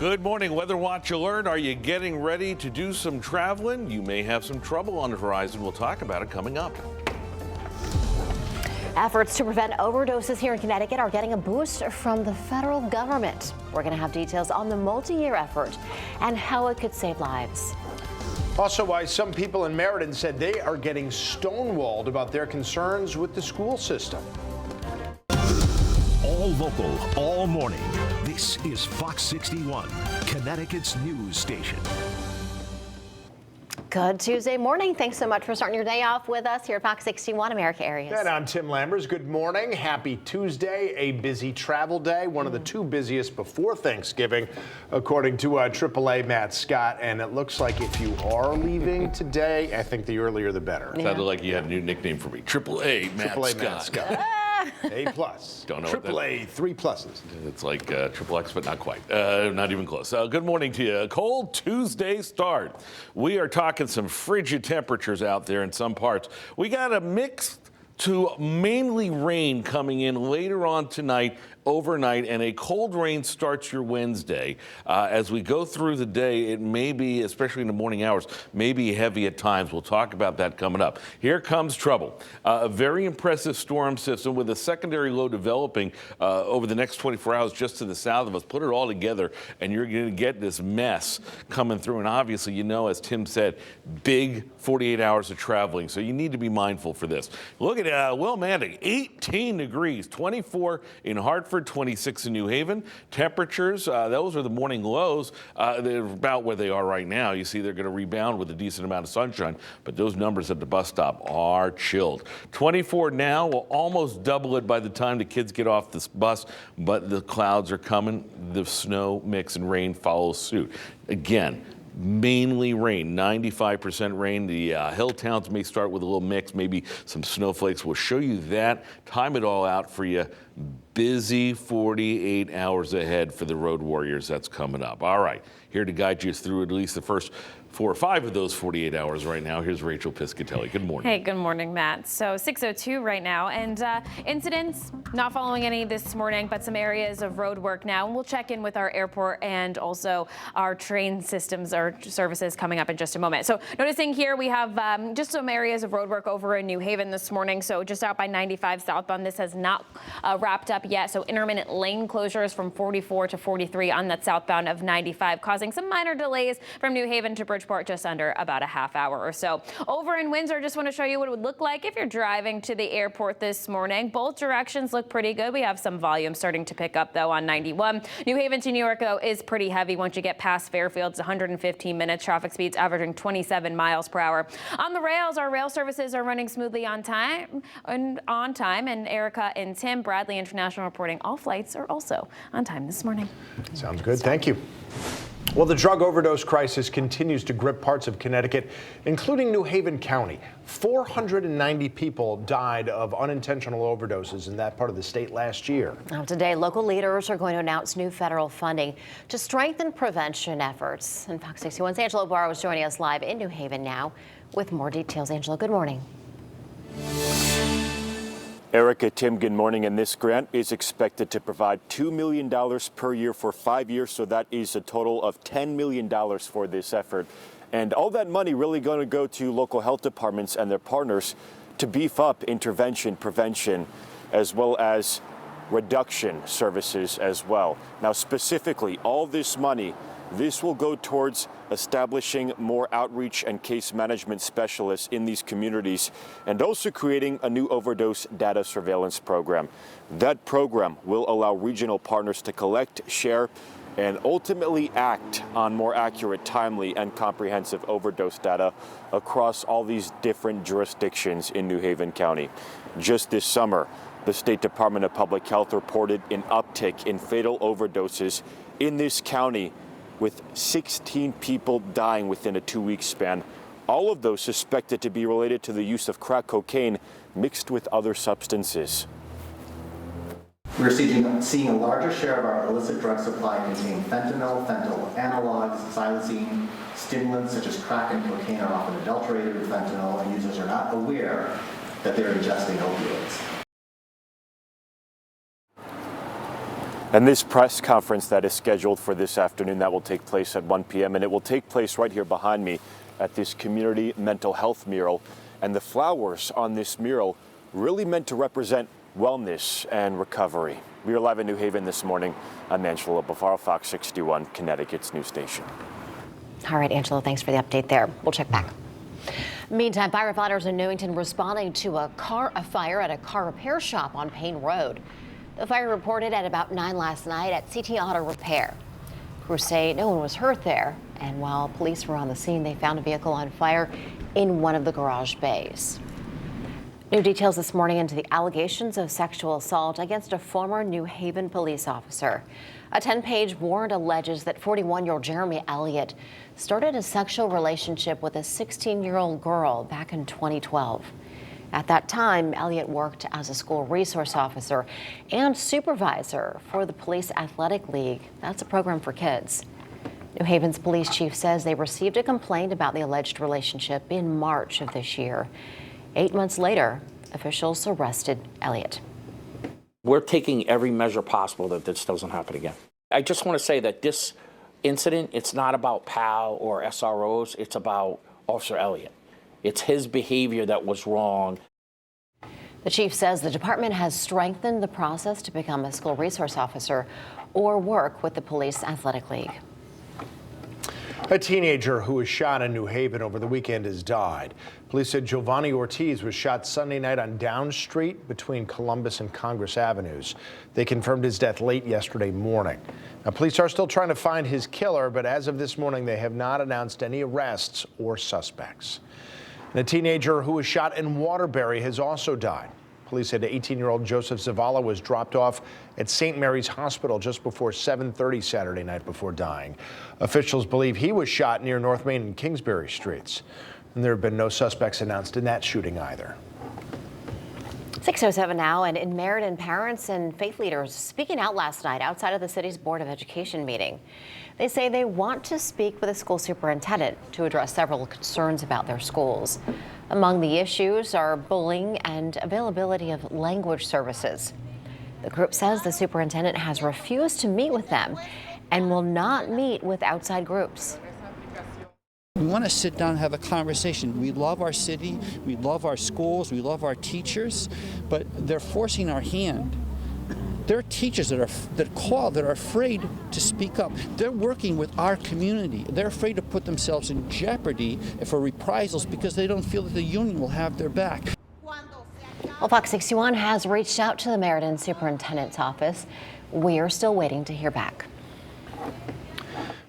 Good morning. Weather Watch alert. Are you getting ready to do some traveling? You may have some trouble on the horizon. We'll talk about it coming up. Efforts to prevent overdoses here in Connecticut are getting a boost from the federal government. We're going to have details on the multi-year effort and how it could save lives. Also, why some people in Meriden said they are getting stonewalled about their concerns with the school system. All local, all morning. This is Fox 61, Connecticut's news station. Good Tuesday morning. Thanks so much for starting your day off with us here at Fox 61 America Areas. And I'm Tim Lambers. Good morning. Happy Tuesday. A busy travel day. One of the two busiest before Thanksgiving, according to AAA Matt Scott. And it looks like if you are leaving today, I think the earlier the better. Yeah. Sounded like you had a new nickname for me. AAA Matt Scott. A plus. Don't know. AAA, 3 pluses. It's like triple X, but not quite. Not even close. Good morning to you. A cold Tuesday start. We are talking some frigid temperatures out there in some parts. We got a mix to mainly rain coming in later on tonight, overnight, and a cold rain starts your Wednesday. As we go through the day, it may be, especially in the morning hours, may be heavy at times. We'll talk about that coming up. Here comes trouble. A very impressive storm system with a secondary low developing over the next 24 hours just to the south of us. Put it all together, and you're going to get this mess coming through. And obviously, you know, as Tim said, big 48 hours of traveling, so you need to be mindful for this. Look at Willimantic, 18 degrees, 24 in Hartford, 26 in New Haven. Temperatures, those are the morning lows. They're about where they are right now. You see they're going to rebound with a decent amount of sunshine, but those numbers at the bus stop are chilled. 24 now, will almost double it by the time the kids get off this bus, but the clouds are coming. The snow mix and rain follows suit. Again, mainly rain, 95% rain. The hill towns may start with a little mix, maybe some snowflakes. We'll show you that, time it all out for you. Busy 48 hours ahead for the road warriors. That's coming up. All right, here to guide you through at least the first 4 or 5 of those 48 hours right now. Here's Rachel Piscatelli. Good morning. Hey, good morning, Matt. So 6:02 right now, and incidents not following any this morning, but some areas of road work now. And we'll check in with our airport and also our train systems or services coming up in just a moment. So noticing here we have just some areas of road work over in New Haven this morning. So just out by 95 southbound, this has not wrapped up yet. So intermittent lane closures from 44 to 43 on that southbound of 95, causing some minor delays from New Haven to Bridgeport, just under about a half hour or so. Over in Windsor, just want to show you what it would look like if you're driving to the airport this morning. Both directions look pretty good. We have some volume starting to pick up though on 91. New Haven to New York though is pretty heavy once you get past Fairfield. It's 115 minutes. Traffic speeds averaging 27 miles per hour. On the rails, our rail services are running smoothly on time. And Erica and Tim, Bradley International reporting all flights are also on time this morning. Sounds good. Thank you. Well, the drug overdose crisis continues to grip parts of Connecticut, including New Haven County. 490 people died of unintentional overdoses in that part of the state last year. Now, today, local leaders are going to announce new federal funding to strengthen prevention efforts. And Fox 61's Angela Barrow is joining us live in New Haven now with more details. Angela, good morning. Erica, Tim, good morning. And this grant is expected to provide $2 million per year for 5 years. So that is a total of $10 million for this effort. And all that money really going to go to local health departments and their partners to beef up intervention, prevention, as well as reduction services as well. Now, specifically, all this money, this will go towards establishing more outreach and case management specialists in these communities, and also creating a new overdose data surveillance program. That program will allow regional partners to collect, share, and ultimately act on more accurate, timely, and comprehensive overdose data across all these different jurisdictions in New Haven County. Just this summer, the State Department of Public Health reported an uptick in fatal overdoses in this county, with 16 people dying within a 2-week span. All of those suspected to be related to the use of crack cocaine mixed with other substances. We're seeing a larger share of our illicit drug supply contain fentanyl, fentanyl analogs, xylazine, stimulants such as crack and cocaine are often adulterated with fentanyl, and users are not aware that they're ingesting opioids. And this press conference that is scheduled for this afternoon, that will take place at 1 p.m. and it will take place right here behind me at this community mental health mural. And the flowers on this mural really meant to represent wellness and recovery. We are live in New Haven this morning. I'm Angelo Bavaro, Fox 61, Connecticut's news station. All right, Angelo, thanks for the update there. We'll check back. Meantime, firefighters in Newington responding to a fire at a car repair shop on Payne Road. The fire reported at about 9 last night at CT Auto Repair. Crews say no one was hurt there, and while police were on the scene, they found a vehicle on fire in one of the garage bays. New details this morning into the allegations of sexual assault against a former New Haven police officer. A 10-page warrant alleges that 41-year-old Jeremy Elliott started a sexual relationship with a 16-year-old girl back in 2012. At that time, Elliott worked as a school resource officer and supervisor for the Police Athletic League. That's a program for kids. New Haven's police chief says they received a complaint about the alleged relationship in March of this year. 8 months later, officials arrested Elliott. We're taking every measure possible that this doesn't happen again. I just want to say that this incident, it's not about PAL or SROs, it's about Officer Elliott. It's his behavior that was wrong. The chief says the department has strengthened the process to become a school resource officer or work with the Police Athletic League. A teenager who was shot in New Haven over the weekend has died. Police said Giovanni Ortiz was shot Sunday night on Down Street between Columbus and Congress Avenues. They confirmed his death late yesterday morning. Now, police are still trying to find his killer, but as of this morning, they have not announced any arrests or suspects. And a teenager who was shot in Waterbury has also died. Police said 18-year-old Joseph Zavala was dropped off at St. Mary's Hospital just before 7:30 Saturday night before dying. Officials believe he was shot near North Main and Kingsbury Streets. And there have been no suspects announced in that shooting either. 6:07 now, and in Meriden, parents and faith leaders speaking out last night outside of the city's Board of Education meeting. They say they want to speak with a school superintendent to address several concerns about their schools. Among the issues are bullying and availability of language services. The group says the superintendent has refused to meet with them and will not meet with outside groups. We want to sit down and have a conversation. We love our city, we love our schools, we love our teachers, but they're forcing our hand. There are teachers that are afraid to speak up. They're working with our community. They're afraid to put themselves in jeopardy for reprisals because they don't feel that the union will have their back. Well, Fox 61 has reached out to the Meriden Superintendent's office. We are still waiting to hear back.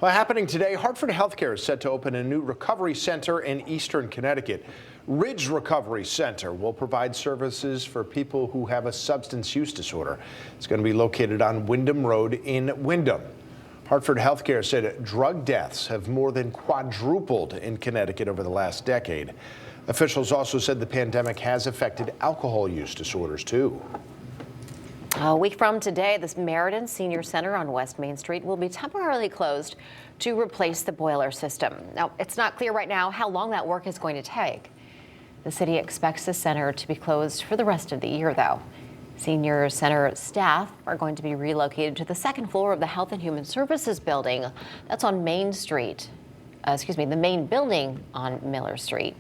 Well, happening today, Hartford Healthcare is set to open a new recovery center in eastern Connecticut. Ridge Recovery Center will provide services for people who have a substance use disorder. It's going to be located on Wyndham Road in Wyndham. Hartford Healthcare said drug deaths have more than quadrupled in Connecticut over the last decade. Officials also said the pandemic has affected alcohol use disorders, too. A week from today, this Meriden Senior Center on West Main Street will be temporarily closed to replace the boiler system. Now, it's not clear right now how long that work is going to take. The city expects the center to be closed for the rest of the year, though. Senior Center staff are going to be relocated to the second floor of the Health and Human Services building. That's on Main Street. The main building on Miller Street.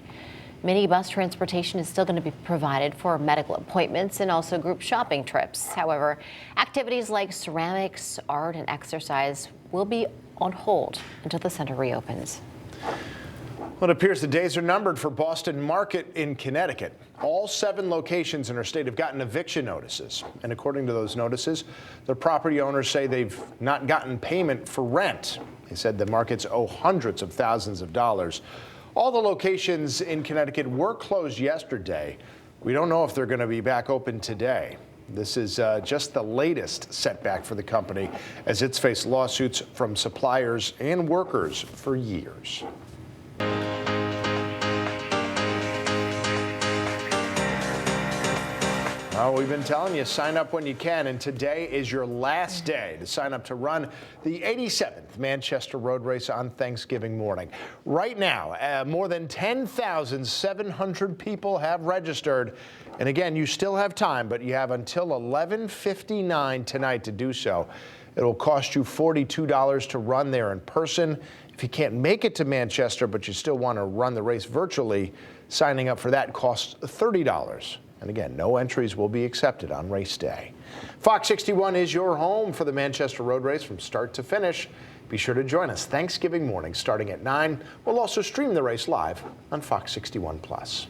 Minibus transportation is still going to be provided for medical appointments and also group shopping trips. However, activities like ceramics, art, and exercise will be on hold until the center reopens. Well, it appears the days are numbered for Boston Market in Connecticut. All 7 locations in our state have gotten eviction notices. And according to those notices, the property owners say they've not gotten payment for rent. They said the markets owe hundreds of thousands of dollars. All the locations in Connecticut were closed yesterday. We don't know if they're going to be back open today. This is just the latest setback for the company as it's faced lawsuits from suppliers and workers for years. All Oh, we've been telling you, sign up when you can, and today is your last day to sign up to run the 87th Manchester Road Race on Thanksgiving morning. Right now, more than 10,700 people have registered. And again, you still have time, but you have until 11:59 tonight to do so. It will cost you $42 to run there in person. If you can't make it to Manchester, but you still want to run the race virtually, signing up for that costs $30. And again, no entries will be accepted on race day. Fox 61 is your home for the Manchester Road Race from start to finish. Be sure to join us Thanksgiving morning starting at 9. We'll also stream the race live on Fox 61 Plus.